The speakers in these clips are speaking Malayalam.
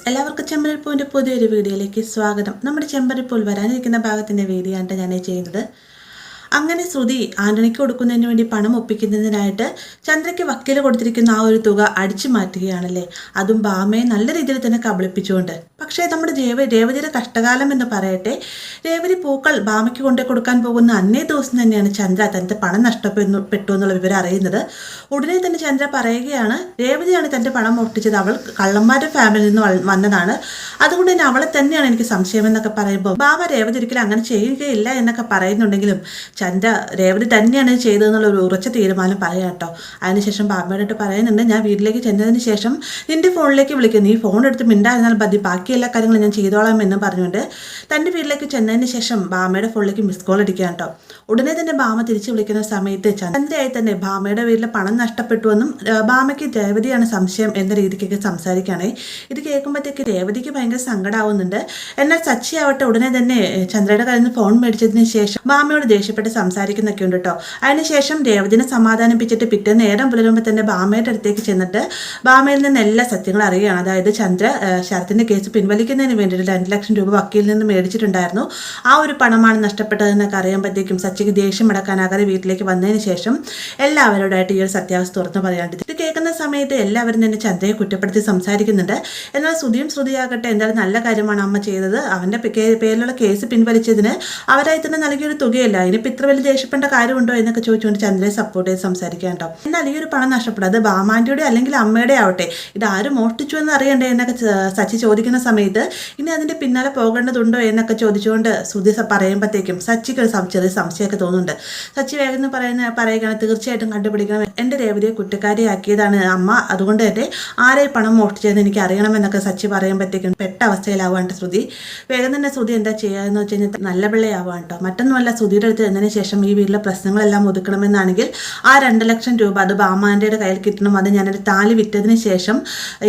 എല്ലാവർക്കും ചെമ്പരപ്പൂവിൻ്റെ പുതിയൊരു വീഡിയോയിലേക്ക് സ്വാഗതം. നമ്മുടെ ചെമ്പരപ്പൂൽ വരാനിരിക്കുന്ന ഭാഗത്തിൻ്റെ വീഡിയോ ആണ് ഞാൻ ചെയ്യുന്നത്. അങ്ങനെ ശ്രുതി ആന്റണിക്ക് കൊടുക്കുന്നതിന് വേണ്ടി പണം ഒപ്പിക്കുന്നതിനായിട്ട് ചന്ദ്രയ്ക്ക് വക്കീൽ കൊടുത്തിരിക്കുന്ന ആ ഒരു തുക അടിച്ചു മാറ്റുകയാണല്ലേ. അതും ഭാമയെ നല്ല രീതിയിൽ തന്നെ കബളിപ്പിച്ചുകൊണ്ട്. പക്ഷേ നമ്മുടെ രേവതിയുടെ കഷ്ടകാലം എന്ന് പറയട്ടെ, രേവതി പൂക്കൾ ഭാമയ്ക്ക് കൊണ്ടു കൊടുക്കാൻ പോകുന്ന അന്നേ ദിവസം തന്നെയാണ് ചന്ദ്ര തൻ്റെ പണം നഷ്ടപ്പെട്ടു എന്നുള്ള വിവരം അറിയുന്നത്. ഉടനെ തന്നെ ചന്ദ്ര പറയുകയാണ്, രേവതിയാണ് തൻ്റെ പണം ഒട്ടിച്ചത്, അവൾ കള്ളന്മാരുടെ ഫാമിലിയിൽ നിന്ന് വന്നതാണ്, അതുകൊണ്ട് തന്നെ അവളെ തന്നെയാണ് എനിക്ക് സംശയം എന്നൊക്കെ പറയുമ്പോൾ ഭാമ രേവതി ഒരിക്കലും അങ്ങനെ ചെയ്യുകയില്ല എന്നൊക്കെ പറയുന്നുണ്ടെങ്കിലും ചന്ദ്ര രേവതി തന്നെയാണ് ചെയ്തതെന്നുള്ള ഒരു ഉറച്ച തീരുമാനം പറയാം കേട്ടോ. അതിനുശേഷം ഭാമയോട്ട് പറയുന്നുണ്ട്, ഞാൻ വീട്ടിലേക്ക് ചെന്നതിന് ശേഷം നിന്റെ ഫോണിലേക്ക് വിളിക്കും, നീ ഫോൺ എടുത്ത് മിണ്ടായിരുന്നാൽ മതി, ബാക്കി എല്ലാ കാര്യങ്ങളും ഞാൻ ചെയ്തോളാം എന്ന് പറഞ്ഞുകൊണ്ട് തൻ്റെ വീട്ടിലേക്ക് ചെന്നതിന് ശേഷം ഭാമയുടെ ഫോണിലേക്ക് മിസ് കോൾ അടിക്കുക കേട്ടോ. ഉടനെ തന്നെ ഭാമ തിരിച്ചു വിളിക്കുന്ന സമയത്ത് ചന്ദ്രയായി തന്നെ ഭാമയുടെ വീട്ടിലെ പണം നഷ്ടപ്പെട്ടുവെന്നും ഭാമയ്ക്ക് രേവതിയാണ് സംശയം എന്ന രീതിക്കൊക്കെ സംസാരിക്കുകയാണേ. ഇത് കേൾക്കുമ്പോഴത്തേക്ക് രേവതിക്ക് ഭയങ്കര സങ്കടമാവുന്നുണ്ട്. എന്നാൽ സച്ചി ആവട്ടെ ഉടനെ തന്നെ ചന്ദ്രയുടെ കയ്യിൽ നിന്ന് ഫോൺ മേടിച്ചതിന് ശേഷം ഭാമയോട് ദേഷ്യപ്പെട്ട് സംസാരിക്കുന്നൊക്കെ ഉണ്ട് കേട്ടോ. അതിനുശേഷം രേവതിനെ സമാധാനിപ്പിച്ചിട്ട് പിറ്റേ നേരം പുലരുമ്പോൾ തന്നെ ഭാമയുടെ അടുത്തേക്ക് ചെന്നിട്ട് ഭാമയിൽ നിന്ന് എല്ലാ സത്യങ്ങളും അറിയുകയാണ്. അതായത് ചന്ദ്ര ശരത്തിന്റെ കേസ് പിൻവലിക്കുന്നതിന് വേണ്ടിയിട്ട് 2 ലക്ഷം രൂപ വക്കീലിൽ നിന്ന് മേടിച്ചിട്ടുണ്ടായിരുന്നു. ആ ഒരു പണമാണ് നഷ്ടപ്പെട്ടതെന്നൊക്കെ അറിയുമ്പോഴത്തേക്കും സച്ചിക്ക് ദേഷ്യം അടക്കാനാകാതെ വീട്ടിലേക്ക് വന്നതിന് ശേഷം എല്ലാവരോടായിട്ട് ഈ ഒരു സത്യാവസ്ഥ തുറന്നു പറയാണ്ട്. ഇത് കേൾക്കുന്ന സമയത്ത് എല്ലാവരും തന്നെ ചന്ദ്രയെ കുറ്റപ്പെടുത്തി സംസാരിക്കുന്നുണ്ട്. എന്നാൽ ശ്രുതിയാകട്ടെ എന്തായാലും നല്ല കാര്യമാണ് അമ്മ ചെയ്തത്, അവന്റെ പേരിലുള്ള കേസ് പിൻവലിച്ചതിന് അവരായി തന്നെ നൽകിയൊരു തുകയല്ല, അതിനിപ്പോൾ ഇത്ര വലിയ ദേഷ്യപ്പെട്ട കാര്യമുണ്ടോ എന്നൊക്കെ ചോദിച്ചുകൊണ്ട് ചന്ദ്രയെ സപ്പോർട്ട് ചെയ്ത് സംസാരിക്കാൻ കേട്ടോ. എന്നാൽ ഈ ഒരു പണം നഷ്ടപ്പെടാതെ ബാമാൻ്റെ അല്ലെങ്കിൽ അമ്മയുടെ ആവട്ടെ ഇത് ആരും മോഷ്ടിച്ചു എന്ന് അറിയണ്ടേ എന്നൊക്കെ സച്ചി ചോദിക്കുന്ന സമയത്ത് ഇനി അതിന്റെ പിന്നാലെ പോകേണ്ടതുണ്ടോ എന്നൊക്കെ ചോദിച്ചുകൊണ്ട് ശ്രുതി പറയുമ്പോഴത്തേക്കും സച്ചിക്ക് ഒരു ചെറിയ സംശയമൊക്കെ തോന്നുന്നുണ്ട്. സച്ചി വേഗം പറയുകയാണ്, തീർച്ചയായിട്ടും കണ്ടുപിടിക്കണം, എൻ്റെ രേവതിയെ കുറ്റക്കാരിയാക്കിയതാണ് അമ്മ, അതുകൊണ്ട് തന്നെ ആരെ പണം മോഷ്ടിച്ചതെന്ന് എനിക്ക് അറിയണമെന്നൊക്കെ സച്ചി പറയുമ്പോഴത്തേക്കും പെട്ട അവസ്ഥയിലാവാണ്ട് ശ്രുതി. വേഗം തന്നെ ശ്രുതി എന്താ ചെയ്യാന്ന് വെച്ച് കഴിഞ്ഞാൽ നല്ല പിള്ളയാവാൻ കേട്ടോ. മറ്റൊന്നുമല്ല, ശ്രുതിയുടെ അടുത്ത് എന്നതിന് ശേഷം ഈ വീട്ടിലെ പ്രശ്നങ്ങളെല്ലാം ഒതുക്കണമെന്നാണെങ്കിൽ ആ 2 ലക്ഷം രൂപ അത് ബാമാൻ്റെ കയ്യിൽ കിട്ടണം, അത് ഞാനൊരു താലി വിറ്റതിന് ശേഷം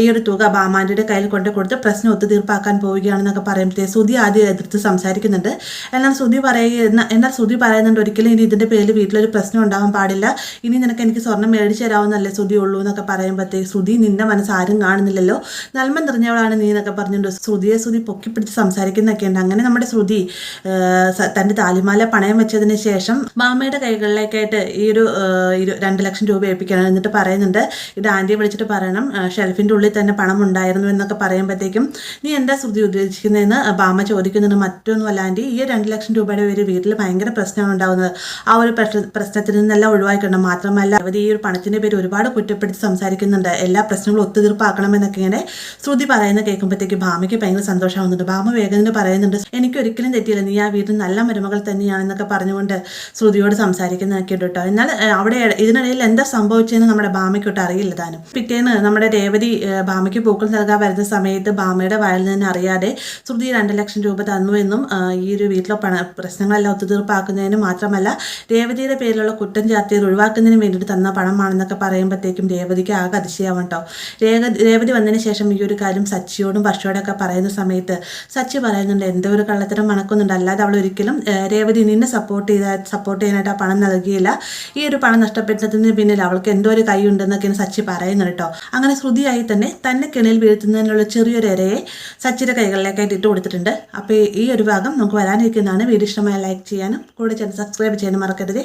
ഈ ഒരു തുക ബാമാൻ്റെ കയ്യിൽ കൊണ്ട് കൊടുത്ത് പ്രശ്നം ഒത്തുതീർപ്പാക്കാൻ പോവുകയാണെന്നൊക്കെ പറയുമ്പോഴത്തേക്ക് ശ്രുതി ആദ്യം എതിർത്ത് സംസാരിക്കുന്നുണ്ട്. എന്നാൽ ശ്രുതി പറയുന്നുണ്ട്, ഒരിക്കലും ഇനി ഇതിൻ്റെ പേരിൽ വീട്ടിലൊരു പ്രശ്നം ഉണ്ടാവാൻ പാടില്ല, ഇനി നിനക്ക് എനിക്ക് സ്വർണ്ണം മേടിച്ചു തരാവുന്നല്ലേ ശ്രുതി ഉള്ളൂ എന്നൊക്കെ പറയുമ്പോഴത്തേക്ക് ശ്രുതി നിന്റെ മനസ്സ് ആരും കാണുന്നില്ലല്ലോ, നന്മ നിറഞ്ഞവളാണ് നീ എന്നൊക്കെ പറഞ്ഞിട്ടുണ്ട്. ശ്രുതിയെ പൊക്കിപ്പിടിച്ച് സംസാരിക്കുന്നൊക്കെ ഉണ്ട്. അങ്ങനെ നമ്മുടെ ശ്രുതി തൻ്റെ താലിമാല പണയം വെച്ചതിന് ശേഷം മാമയുടെ കൈകളിലേക്കായിട്ട് ഈ ഒരു 2 ലക്ഷം രൂപ ഏൽപ്പിക്കണം. എന്നിട്ട് പറയുന്നുണ്ട്, ഇത് ആൻറ്റിയെ വിളിച്ചിട്ട് പറയണം ഷെൽഫിൻ്റെ ഉള്ളിൽ തന്നെ പണം ഉണ്ടായിരുന്നു എന്നൊക്കെ പറയുമ്പോഴത്തേക്കും നീ എന്താ ശ്രുതി ഉദ്ദേശിക്കുന്നതെന്ന് ബാമ ചോദിക്കുന്നുണ്ട്. മറ്റൊന്നുമല്ല ആൻറ്റി, ഈ 2 ലക്ഷം രൂപയുടെ ഒരു വീട്ടിൽ ഭയങ്കര പ്രശ്നമാണ് ഉണ്ടാകുന്നത്, ആ ഒരു പ്രശ്നത്തിൽ നിന്നെല്ലാം ഒഴിവാക്കണം. മാത്രമല്ല ഈ ഒരു പണത്തിൻ്റെ പേര് ഒരുപാട് കുറ്റപ്പെടുത്തി സംസാരിക്കുന്നുണ്ട്, എല്ലാ പ്രശ്നങ്ങളും ഒത്തുതീർപ്പാക്കണമെന്നൊക്കെ ഇങ്ങനെ ശ്രുതി പറയുന്നത് കേൾക്കുമ്പോഴത്തേക്ക് ഭാമയ്ക്ക് ഭയങ്കര സന്തോഷമാവുന്നുണ്ട്. ഭാമ വേഗം പറയുന്നുണ്ട്, എനിക്കൊരിക്കലും തെറ്റിയില്ല, നീ ആ വീട്ടിൽ നല്ല മരുമകൾ തന്നെയാണെന്നൊക്കെ പറഞ്ഞുകൊണ്ട് ശ്രുതിയോട് സംസാരിക്കുന്നതൊക്കെ ഉണ്ട് കേട്ടോ. എന്നാൽ അവിടെ ഇതിനിടയിൽ എന്താ സംഭവിച്ചതെന്ന് നമ്മുടെ ഭാമയ്ക്കൊട്ട് അറിയില്ല താനും. പിറ്റേന്ന് നമ്മുടെ രേവതി ഭാമയ്ക്ക് പൂക്കൾ നൽകാൻ വരുന്ന സമയത്ത് ഭാമയുടെ വയലിൽ നിന്ന് അറിയാതെ ശ്രുതി 2 ലക്ഷം രൂപ തന്നു എന്നും ഈ ഒരു വീട്ടിലെ പ്രശ്നങ്ങളെല്ലാം ഒത്തുതീർപ്പാക്കുന്നതിന് മാത്രമല്ല രേവതിയുടെ പേരിലുള്ള കുറ്റം ചാർത്തിയത് ഒഴിവാക്കുന്നതിന് വേണ്ടിയിട്ട് തന്ന പണമാണെന്നൊക്കെ പറയുമ്പോഴത്തേക്കും രേവതിക്ക് ആകെ അതിശയാവും കേട്ടോ. രേവതി വന്നതിന് ശേഷം ഈ ഒരു കാര്യം സച്ചിയോടും വർഷയോടൊക്കെ പറയുന്ന സമയത്ത് സച്ചി പറയുന്നുണ്ട്, എന്തോ ഒരു കള്ളത്തരം മണക്കുന്നുണ്ട്, അല്ലാതെ അവൾ ഒരിക്കലും രേവതി നിന്നെ സപ്പോർട്ട് ചെയ്യാനായിട്ട് ആ പണം നൽകിയില്ല, ഈ ഒരു പണം നഷ്ടപ്പെട്ടതിന് പിന്നിൽ അവൾക്ക് എന്തോ ഒരു കൈ ഉണ്ടെന്നൊക്കെയാണ് സച്ചി പറയുന്നത് കേട്ടോ. അങ്ങനെ ശ്രുതിയായി തന്നെ കെണിയിൽ വീഴ്ത്തുന്നതിനുള്ള ചെറിയൊരു ഇരയെ സച്ചിയുടെ കൈകളിലേക്കായിട്ട് ഇട്ട് കൊടുത്തിട്ടുണ്ട്. അപ്പോൾ ഈ ഒരു ഭാഗം നമുക്ക് വരാനിരിക്കുന്നതാണ്. വീഡിയോ ഇഷ്ടമായ ലൈക്ക് ചെയ്യാനും കൂടെ സബ്സ്ക്രൈബ് ചെയ്യാനും മറക്കരുത്.